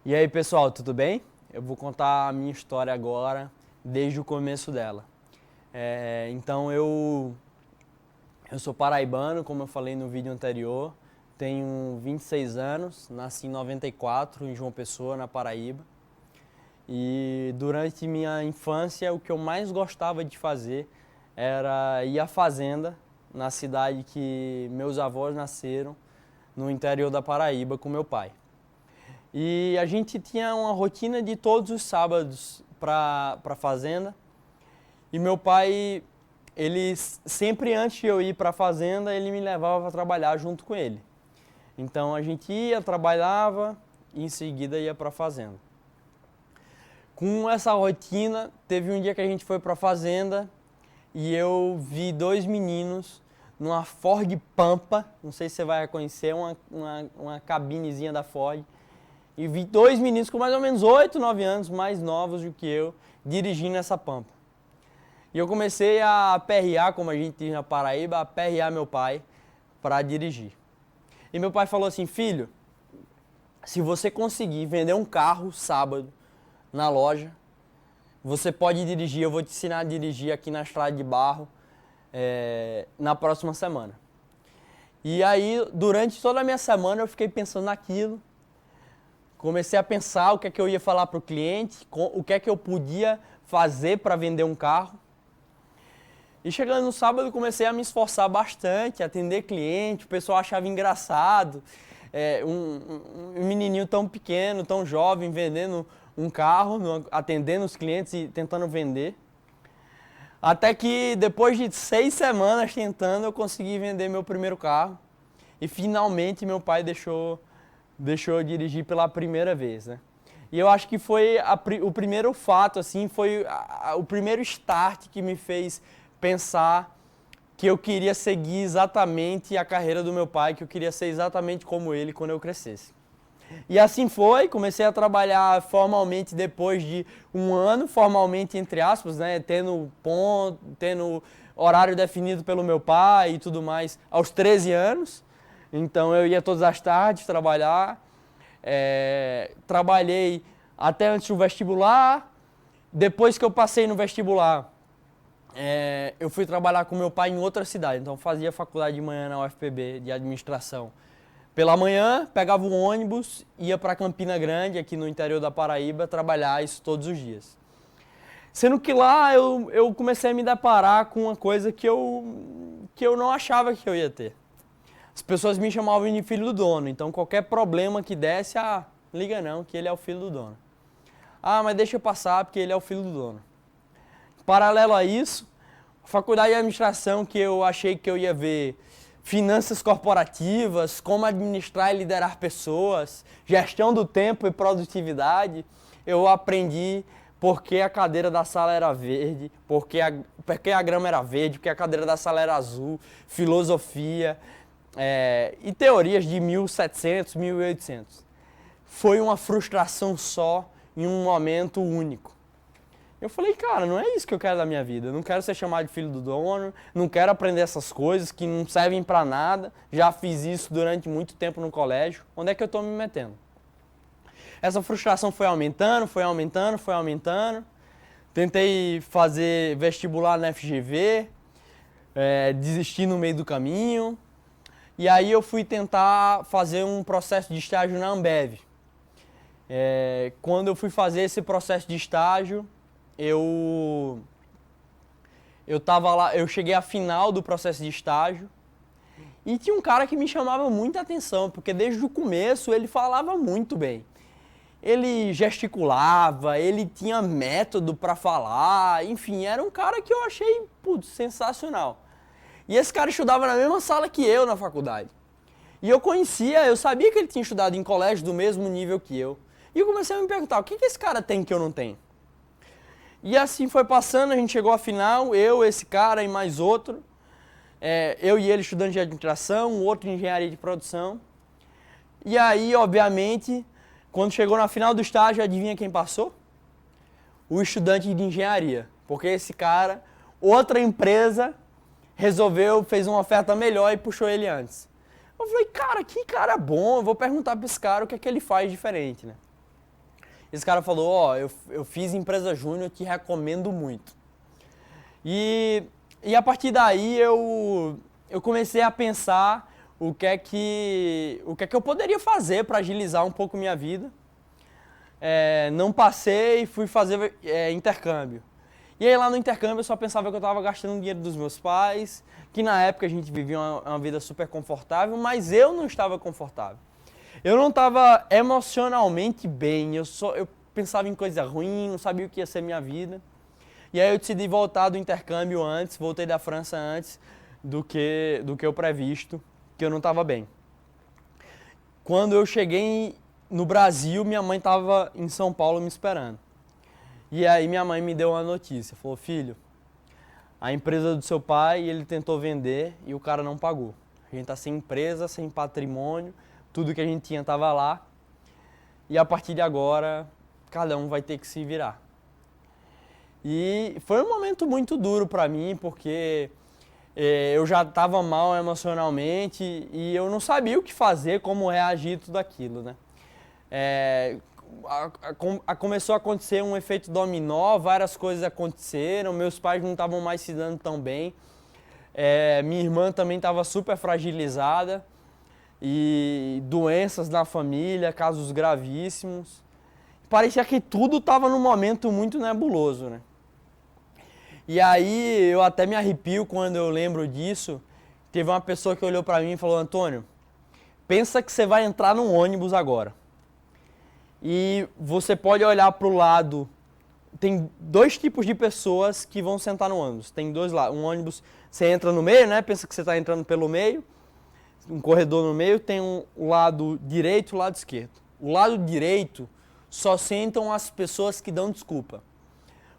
E aí, pessoal, tudo bem? Eu vou contar a minha história agora, desde o começo dela. Então, eu sou paraibano, como eu falei no vídeo anterior, tenho 26 anos, nasci em 94, em João Pessoa, na Paraíba. E durante minha infância, o que eu mais gostava de fazer era ir à fazenda, na cidade que meus avós nasceram, no interior da Paraíba, com meu pai. E a gente tinha uma rotina de todos os sábados para a fazenda. E meu pai, ele sempre antes de eu ir para a fazenda, ele me levava para trabalhar junto com ele. Então a gente ia, trabalhava e em seguida ia para a fazenda. Com essa rotina, teve um dia que a gente foi para a fazenda e eu vi dois meninos numa Ford Pampa, não sei se você vai reconhecer, uma cabinezinha da Ford. E vi dois meninos com mais ou menos 8, 9 anos, mais novos do que eu, dirigindo essa Pampa. E eu comecei a aperrear, como a gente diz na Paraíba, a aperrear meu pai para dirigir. E meu pai falou assim: filho, se você conseguir vender um carro sábado na loja, você pode dirigir, eu vou te ensinar a dirigir aqui na estrada de barro na próxima semana. E aí, durante toda a minha semana, eu fiquei pensando naquilo. Comecei a pensar o que é que eu ia falar para o cliente, o que é que eu podia fazer para vender um carro. E chegando no sábado, comecei a me esforçar bastante, atender cliente, o pessoal achava engraçado. Um menininho tão pequeno, tão jovem, vendendo um carro, atendendo os clientes e tentando vender. Até que depois de 6 semanas tentando, eu consegui vender meu primeiro carro. E finalmente meu pai deixou eu dirigir pela primeira vez, né? E eu acho que foi o primeiro fato, assim, foi o primeiro start que me fez pensar que eu queria seguir exatamente a carreira do meu pai, que eu queria ser exatamente como ele quando eu crescesse. E assim foi, comecei a trabalhar formalmente depois de um ano, formalmente entre aspas, né, tendo horário definido pelo meu pai e tudo mais, aos 13 anos. Então eu ia todas as tardes trabalhar, trabalhei até antes do vestibular. Depois que eu passei no vestibular, eu fui trabalhar com meu pai em outra cidade, então fazia faculdade de manhã na UFPB de administração. Pela manhã, pegava o ônibus, ia para Campina Grande, aqui no interior da Paraíba, trabalhar isso todos os dias. Sendo que lá eu comecei a me deparar com uma coisa que eu não achava que eu ia ter. As pessoas me chamavam de filho do dono, então qualquer problema que desse, liga não, que ele é o filho do dono. Mas deixa eu passar, porque ele é o filho do dono. Paralelo a isso, a faculdade de administração, que eu achei que eu ia ver finanças corporativas, como administrar e liderar pessoas, gestão do tempo e produtividade, eu aprendi porque a cadeira da sala era verde, porque a grama era verde, porque a cadeira da sala era azul, filosofia, e teorias de 1700, 1800. Foi uma frustração só em um momento único. Eu falei, cara, não é isso que eu quero da minha vida. Eu não quero ser chamado de filho do dono, não quero aprender essas coisas que não servem pra nada. Já fiz isso durante muito tempo no colégio. Onde é que eu tô me metendo? Essa frustração foi aumentando, foi aumentando, foi aumentando. Tentei fazer vestibular na FGV, desisti no meio do caminho. E aí eu fui tentar fazer um processo de estágio na Ambev. Quando eu fui fazer esse processo de estágio, eu tava lá, eu cheguei à final do processo de estágio e tinha um cara que me chamava muita atenção, porque desde o começo ele falava muito bem. Ele gesticulava, ele tinha método para falar, enfim, era um cara que eu achei, sensacional. E esse cara estudava na mesma sala que eu na faculdade. E eu sabia que ele tinha estudado em colégio do mesmo nível que eu. E eu comecei a me perguntar, o que esse cara tem que eu não tenho? E assim foi passando, a gente chegou à final, eu, esse cara e mais outro. Eu e ele estudante de administração, o outro de engenharia de produção. E aí, obviamente, quando chegou na final do estágio, adivinha quem passou? O estudante de engenharia. Porque esse cara, outra empresa, fez uma oferta melhor e puxou ele antes. Eu falei, cara, que cara bom, eu vou perguntar para esse cara o que é que ele faz diferente, né? Esse cara falou, ó, eu fiz empresa júnior, te recomendo muito. E a partir daí eu comecei a pensar o que é que eu poderia fazer para agilizar um pouco minha vida. Não passei, fui fazer intercâmbio. E aí lá no intercâmbio eu só pensava que eu estava gastando dinheiro dos meus pais, que na época a gente vivia uma vida super confortável, mas eu não estava confortável. Eu não estava emocionalmente bem, eu pensava em coisa ruim, não sabia o que ia ser minha vida. E aí eu decidi voltar do intercâmbio antes, voltei da França antes do que o previsto, que eu não estava bem. Quando eu cheguei no Brasil, minha mãe estava em São Paulo me esperando. E aí minha mãe me deu uma notícia, falou, filho, a empresa do seu pai, ele tentou vender e o cara não pagou. A gente está sem empresa, sem patrimônio, tudo que a gente tinha estava lá. E a partir de agora, cada um vai ter que se virar. E foi um momento muito duro para mim, porque eu já estava mal emocionalmente e eu não sabia o que fazer, como reagir tudo aquilo, né? Começou a acontecer um efeito dominó, várias coisas aconteceram, meus pais não estavam mais se dando tão bem, minha irmã também estava super fragilizada, e doenças na família, casos gravíssimos. Parecia que tudo estava num momento muito nebuloso, né? E aí eu até me arrepio quando eu lembro disso. Teve uma pessoa que olhou para mim e falou, Antônio, pensa que você vai entrar num ônibus agora. E você pode olhar para o lado, tem dois tipos de pessoas que vão sentar no ônibus. Tem dois lados, um ônibus, você entra no meio, né? Pensa que você está entrando pelo meio, um corredor no meio, tem o lado direito e o lado esquerdo. O lado direito só sentam as pessoas que dão desculpa.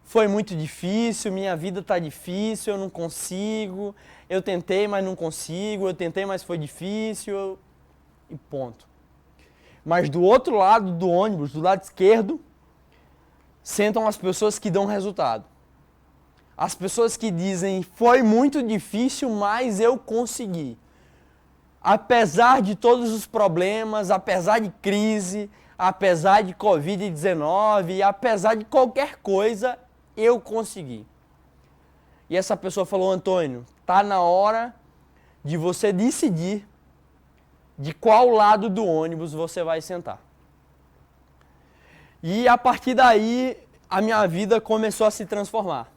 Foi muito difícil, minha vida está difícil, eu não consigo, eu tentei, mas não consigo, eu tentei, mas foi difícil, e ponto. Mas do outro lado do ônibus, do lado esquerdo, sentam as pessoas que dão resultado. As pessoas que dizem, foi muito difícil, mas eu consegui. Apesar de todos os problemas, apesar de crise, apesar de Covid-19, apesar de qualquer coisa, eu consegui. E essa pessoa falou, Antônio, tá na hora de você decidir de qual lado do ônibus você vai sentar. E a partir daí, a minha vida começou a se transformar.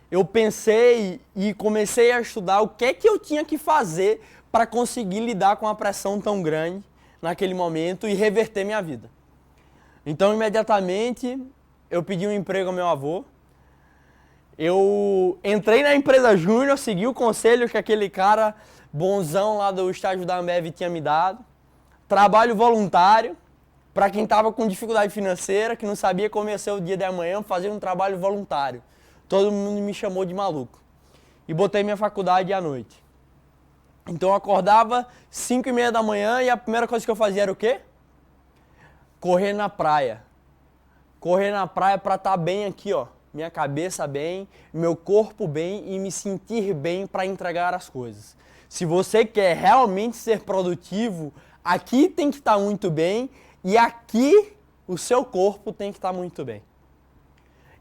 Eu pensei e comecei a estudar o que é que eu tinha que fazer para conseguir lidar com a pressão tão grande naquele momento e reverter minha vida. Então, imediatamente, eu pedi um emprego ao meu avô. Eu entrei na empresa júnior, segui o conselho que aquele cara bonzão lá do estágio da Ambev tinha me dado. Trabalho voluntário, para quem estava com dificuldade financeira, que não sabia como ia ser o dia de amanhã, fazer um trabalho voluntário. Todo mundo me chamou de maluco. E botei minha faculdade à noite. Então eu acordava 5h30 da manhã e a primeira coisa que eu fazia era o quê? Correr na praia. Correr na praia para estar bem aqui, ó. Minha cabeça bem, meu corpo bem e me sentir bem para entregar as coisas. Se você quer realmente ser produtivo, aqui tem que estar muito bem e aqui o seu corpo tem que estar muito bem.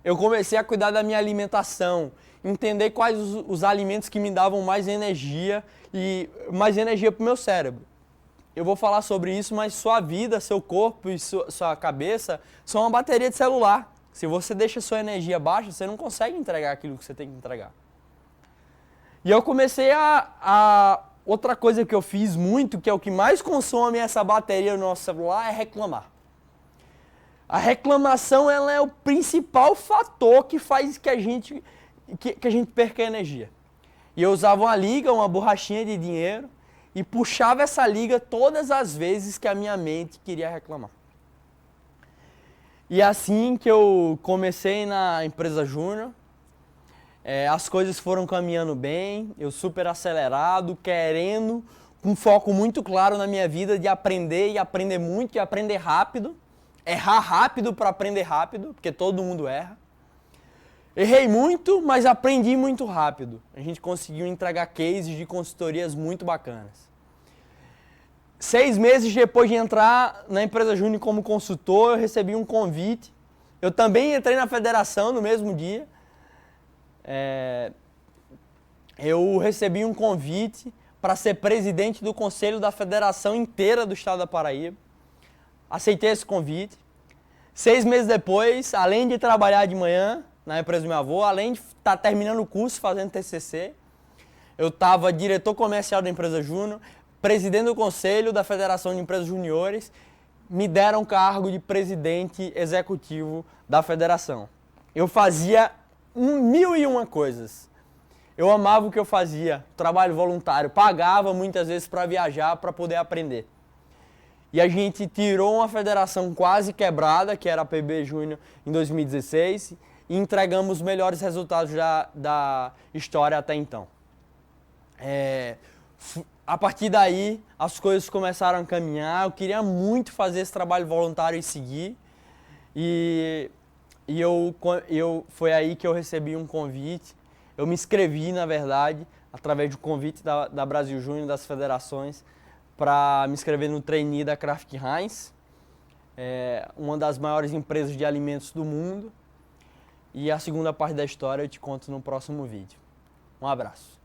Eu comecei a cuidar da minha alimentação, entender quais os alimentos que me davam mais energia e mais energia para o meu cérebro. Eu vou falar sobre isso, mas sua vida, seu corpo e sua cabeça são uma bateria de celular. Se você deixa sua energia baixa, você não consegue entregar aquilo que você tem que entregar. E eu comecei outra coisa que eu fiz muito, que é o que mais consome essa bateria no nosso celular, é reclamar. A reclamação, ela é o principal fator que faz que a gente perca a energia. E eu usava uma liga, uma borrachinha de dinheiro, e puxava essa liga todas as vezes que a minha mente queria reclamar. E assim que eu comecei na empresa júnior, as coisas foram caminhando bem, eu super acelerado, querendo, com um foco muito claro na minha vida de aprender e aprender muito e aprender rápido. Errar rápido para aprender rápido, porque todo mundo erra. Errei muito, mas aprendi muito rápido. A gente conseguiu entregar cases de consultorias muito bacanas. 6 meses depois de entrar na empresa Júnior como consultor, eu recebi um convite. Eu também entrei na federação no mesmo dia. Eu recebi um convite para ser presidente do conselho da federação inteira do estado da Paraíba. Aceitei esse convite. 6 meses depois, além de trabalhar de manhã na empresa do meu avô, além de estar terminando o curso, fazendo TCC, eu estava diretor comercial da empresa Júnior, presidente do conselho da Federação de Empresas Juniores, me deram o cargo de presidente executivo da federação. Eu fazia 1001 coisas. Eu amava o que eu fazia, trabalho voluntário, pagava muitas vezes para viajar, para poder aprender. E a gente tirou uma federação quase quebrada, que era a PB Júnior, em 2016, e entregamos os melhores resultados da história até então. A partir daí, as coisas começaram a caminhar. Eu queria muito fazer esse trabalho voluntário e seguir. E foi aí que eu recebi um convite. Eu me inscrevi, na verdade, através do convite da Brasil Júnior, das federações, para me inscrever no trainee da Kraft Heinz, uma das maiores empresas de alimentos do mundo. E a segunda parte da história eu te conto no próximo vídeo. Um abraço.